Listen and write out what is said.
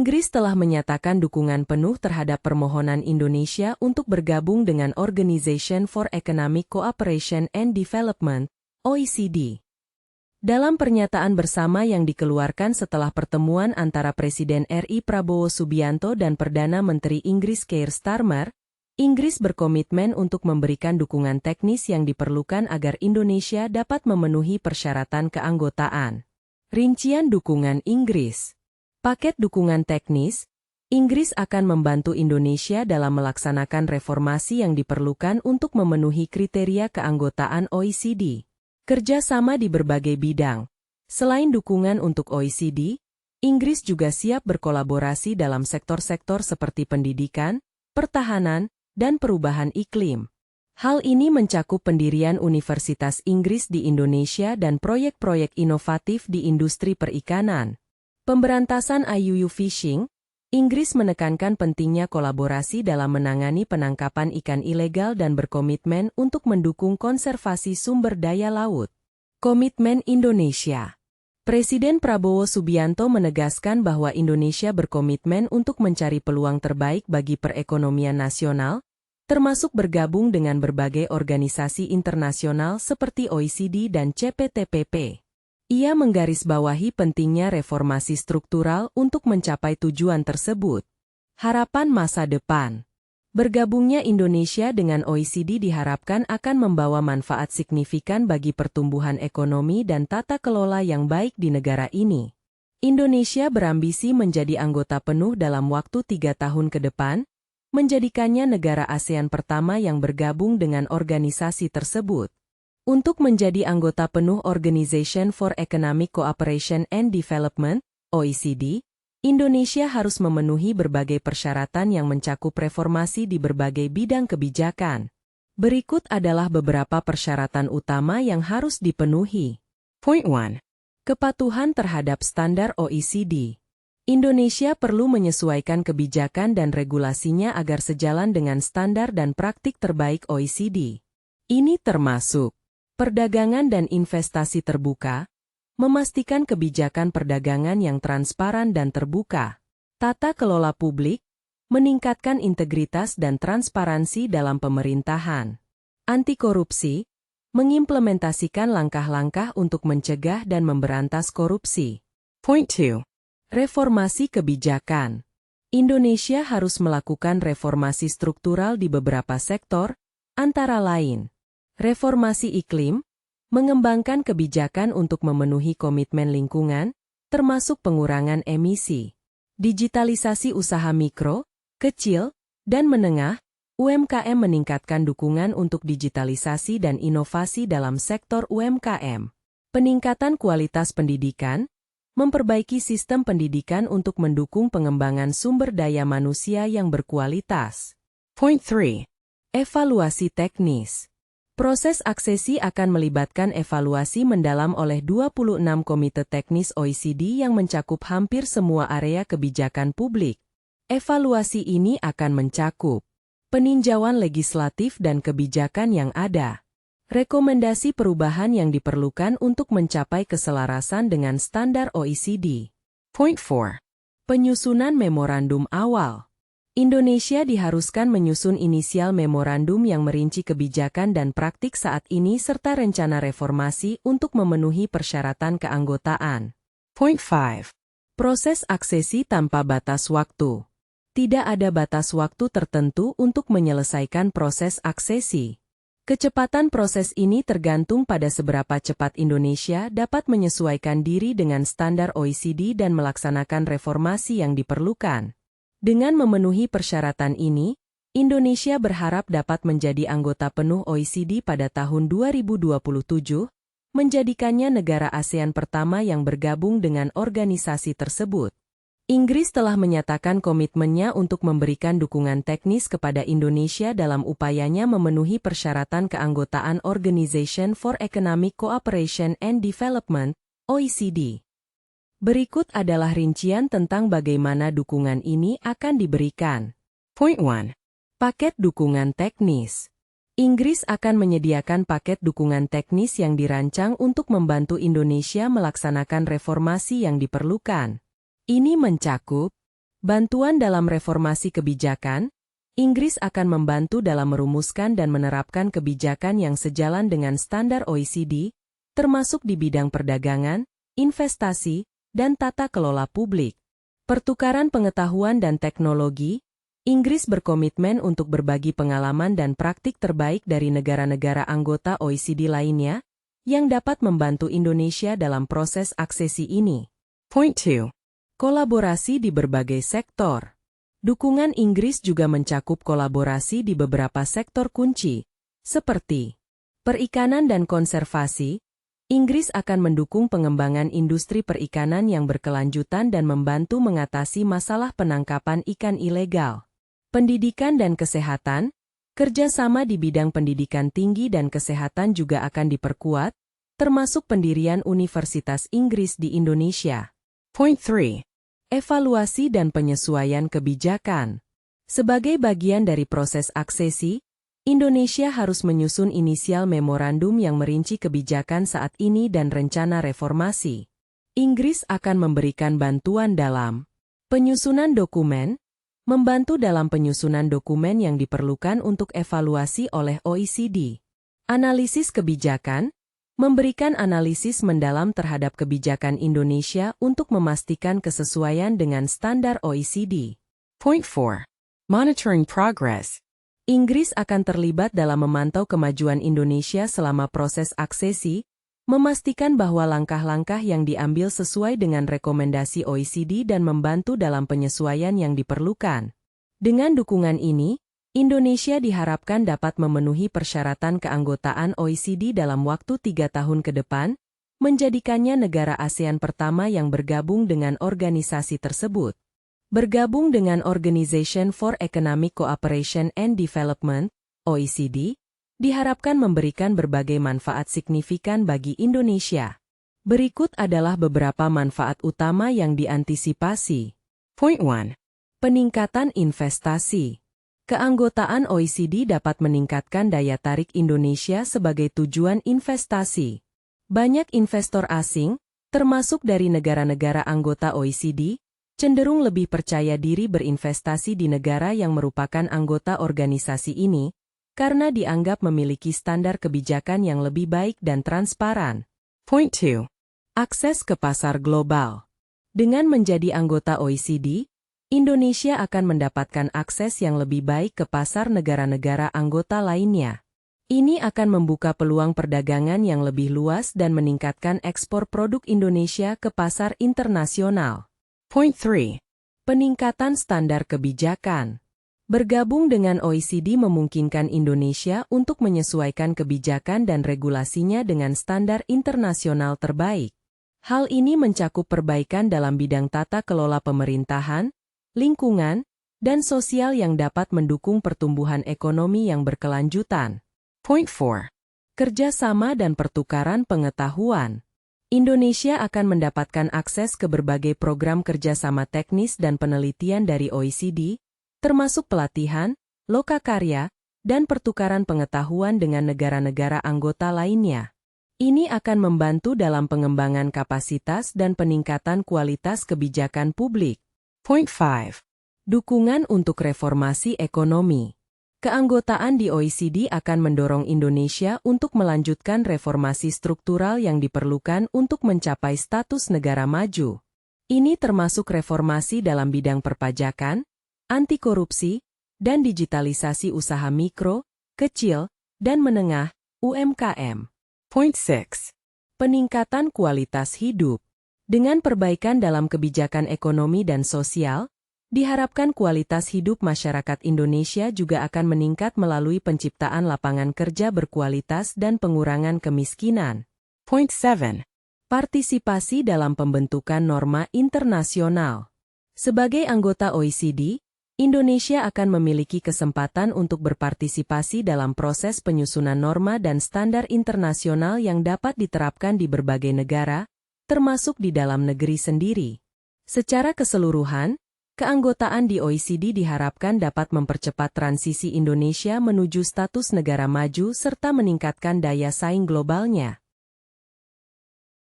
Inggris telah menyatakan dukungan penuh terhadap permohonan Indonesia untuk bergabung dengan Organization for Economic Cooperation and Development, OECD. Dalam pernyataan bersama yang dikeluarkan setelah pertemuan antara Presiden RI Prabowo Subianto dan Perdana Menteri Inggris Keir Starmer, Inggris berkomitmen untuk memberikan dukungan teknis yang diperlukan agar Indonesia dapat memenuhi persyaratan keanggotaan. Rincian dukungan Inggris. Paket dukungan teknis, Inggris akan membantu Indonesia dalam melaksanakan reformasi yang diperlukan untuk memenuhi kriteria keanggotaan OECD. Kerjasama di berbagai bidang. Selain dukungan untuk OECD, Inggris juga siap berkolaborasi dalam sektor-sektor seperti pendidikan, pertahanan, dan perubahan iklim. Hal ini mencakup pendirian Universitas Inggris di Indonesia dan proyek-proyek inovatif di industri perikanan. Pemberantasan IUU fishing, Inggris menekankan pentingnya kolaborasi dalam menangani penangkapan ikan ilegal dan berkomitmen untuk mendukung konservasi sumber daya laut. Komitmen Indonesia. Presiden Prabowo Subianto menegaskan bahwa Indonesia berkomitmen untuk mencari peluang terbaik bagi perekonomian nasional, termasuk bergabung dengan berbagai organisasi internasional seperti OECD dan CPTPP. Ia menggarisbawahi pentingnya reformasi struktural untuk mencapai tujuan tersebut. Harapan masa depan. Bergabungnya Indonesia dengan OECD diharapkan akan membawa manfaat signifikan bagi pertumbuhan ekonomi dan tata kelola yang baik di negara ini. Indonesia berambisi menjadi anggota penuh dalam waktu 3 tahun ke depan, menjadikannya negara ASEAN pertama yang bergabung dengan organisasi tersebut. Untuk menjadi anggota penuh Organization for Economic Cooperation and Development, OECD, Indonesia harus memenuhi berbagai persyaratan yang mencakup reformasi di berbagai bidang kebijakan. Berikut adalah beberapa persyaratan utama yang harus dipenuhi. Point 1. Kepatuhan terhadap standar OECD. Indonesia perlu menyesuaikan kebijakan dan regulasinya agar sejalan dengan standar dan praktik terbaik OECD. Ini termasuk perdagangan dan investasi terbuka, memastikan kebijakan perdagangan yang transparan dan terbuka, tata kelola publik, meningkatkan integritas dan transparansi dalam pemerintahan, anti korupsi, mengimplementasikan langkah-langkah untuk mencegah dan memberantas korupsi. Point 2. Reformasi kebijakan. Indonesia harus melakukan reformasi struktural di beberapa sektor, antara lain reformasi iklim, mengembangkan kebijakan untuk memenuhi komitmen lingkungan, termasuk pengurangan emisi, digitalisasi usaha mikro, kecil, dan menengah, UMKM meningkatkan dukungan untuk digitalisasi dan inovasi dalam sektor UMKM, peningkatan kualitas pendidikan, memperbaiki sistem pendidikan untuk mendukung pengembangan sumber daya manusia yang berkualitas. Point 3. Evaluasi teknis. Proses aksesi akan melibatkan evaluasi mendalam oleh 26 komite teknis OECD yang mencakup hampir semua area kebijakan publik. Evaluasi ini akan mencakup peninjauan legislatif dan kebijakan yang ada, rekomendasi perubahan yang diperlukan untuk mencapai keselarasan dengan standar OECD. Point 4. Penyusunan memorandum awal. Indonesia diharuskan menyusun inisial memorandum yang merinci kebijakan dan praktik saat ini serta rencana reformasi untuk memenuhi persyaratan keanggotaan. Point 5. Proses aksesi tanpa batas waktu. Tidak ada batas waktu tertentu untuk menyelesaikan proses aksesi. Kecepatan proses ini tergantung pada seberapa cepat Indonesia dapat menyesuaikan diri dengan standar OECD dan melaksanakan reformasi yang diperlukan. Dengan memenuhi persyaratan ini, Indonesia berharap dapat menjadi anggota penuh OECD pada tahun 2027, menjadikannya negara ASEAN pertama yang bergabung dengan organisasi tersebut. Inggris telah menyatakan komitmennya untuk memberikan dukungan teknis kepada Indonesia dalam upayanya memenuhi persyaratan keanggotaan Organization for Economic Cooperation and Development, OECD. Berikut adalah rincian tentang bagaimana dukungan ini akan diberikan. Point 1. Paket dukungan teknis. Inggris akan menyediakan paket dukungan teknis yang dirancang untuk membantu Indonesia melaksanakan reformasi yang diperlukan. Ini mencakup Bantuan dalam reformasi kebijakan, Inggris akan membantu dalam merumuskan dan menerapkan kebijakan yang sejalan dengan standar OECD, termasuk di bidang perdagangan, investasi, dan tata kelola publik. Pertukaran pengetahuan dan teknologi, Inggris berkomitmen untuk berbagi pengalaman dan praktik terbaik dari negara-negara anggota OECD lainnya, yang dapat membantu Indonesia dalam proses aksesi ini. Point 2. Kolaborasi di berbagai sektor. Dukungan Inggris juga mencakup kolaborasi di beberapa sektor kunci, seperti perikanan dan konservasi. Inggris akan mendukung pengembangan industri perikanan yang berkelanjutan dan membantu mengatasi masalah penangkapan ikan ilegal. Pendidikan dan kesehatan, kerjasama di bidang pendidikan tinggi dan kesehatan juga akan diperkuat, termasuk pendirian Universitas Inggris di Indonesia. Point 3. Evaluasi dan penyesuaian kebijakan. Sebagai bagian dari proses aksesi, Indonesia harus menyusun inisial memorandum yang merinci kebijakan saat ini dan rencana reformasi. Inggris akan memberikan bantuan dalam penyusunan dokumen, membantu dalam penyusunan dokumen yang diperlukan untuk evaluasi oleh OECD. Analisis kebijakan, memberikan analisis mendalam terhadap kebijakan Indonesia untuk memastikan kesesuaian dengan standar OECD. Point 4. Monitoring progress. Inggris akan terlibat dalam memantau kemajuan Indonesia selama proses aksesi, memastikan bahwa langkah-langkah yang diambil sesuai dengan rekomendasi OECD dan membantu dalam penyesuaian yang diperlukan. Dengan dukungan ini, Indonesia diharapkan dapat memenuhi persyaratan keanggotaan OECD dalam waktu 3 tahun ke depan, menjadikannya negara ASEAN pertama yang bergabung dengan organisasi tersebut. Bergabung dengan Organization for Economic Cooperation and Development, OECD, diharapkan memberikan berbagai manfaat signifikan bagi Indonesia. Berikut adalah beberapa manfaat utama yang diantisipasi. Point 1. Peningkatan investasi. Keanggotaan OECD dapat meningkatkan daya tarik Indonesia sebagai tujuan investasi. Banyak investor asing, termasuk dari negara-negara anggota OECD, cenderung lebih percaya diri berinvestasi di negara yang merupakan anggota organisasi ini, karena dianggap memiliki standar kebijakan yang lebih baik dan transparan. Point 2. Akses ke pasar global. Dengan menjadi anggota OECD, Indonesia akan mendapatkan akses yang lebih baik ke pasar negara-negara anggota lainnya. Ini akan membuka peluang perdagangan yang lebih luas dan meningkatkan ekspor produk Indonesia ke pasar internasional. Point 3. Peningkatan standar kebijakan. Bergabung dengan OECD memungkinkan Indonesia untuk menyesuaikan kebijakan dan regulasinya dengan standar internasional terbaik. Hal ini mencakup perbaikan dalam bidang tata kelola pemerintahan, lingkungan, dan sosial yang dapat mendukung pertumbuhan ekonomi yang berkelanjutan. Point 4. Kerjasama dan pertukaran pengetahuan. Indonesia akan mendapatkan akses ke berbagai program kerjasama teknis dan penelitian dari OECD, termasuk pelatihan, lokakarya, dan pertukaran pengetahuan dengan negara-negara anggota lainnya. Ini akan membantu dalam pengembangan kapasitas dan peningkatan kualitas kebijakan publik. Point 5. Dukungan untuk reformasi ekonomi. Keanggotaan di OECD akan mendorong Indonesia untuk melanjutkan reformasi struktural yang diperlukan untuk mencapai status negara maju. Ini termasuk reformasi dalam bidang perpajakan, anti korupsi, dan digitalisasi usaha mikro, kecil, dan menengah, UMKM. Point 6. Peningkatan kualitas hidup. Dengan perbaikan dalam kebijakan ekonomi dan sosial, diharapkan kualitas hidup masyarakat Indonesia juga akan meningkat melalui penciptaan lapangan kerja berkualitas dan pengurangan kemiskinan. Point 7. Partisipasi dalam pembentukan norma internasional. Sebagai anggota OECD, Indonesia akan memiliki kesempatan untuk berpartisipasi dalam proses penyusunan norma dan standar internasional yang dapat diterapkan di berbagai negara, termasuk di dalam negeri sendiri. Secara keseluruhan, keanggotaan di OECD diharapkan dapat mempercepat transisi Indonesia menuju status negara maju serta meningkatkan daya saing globalnya.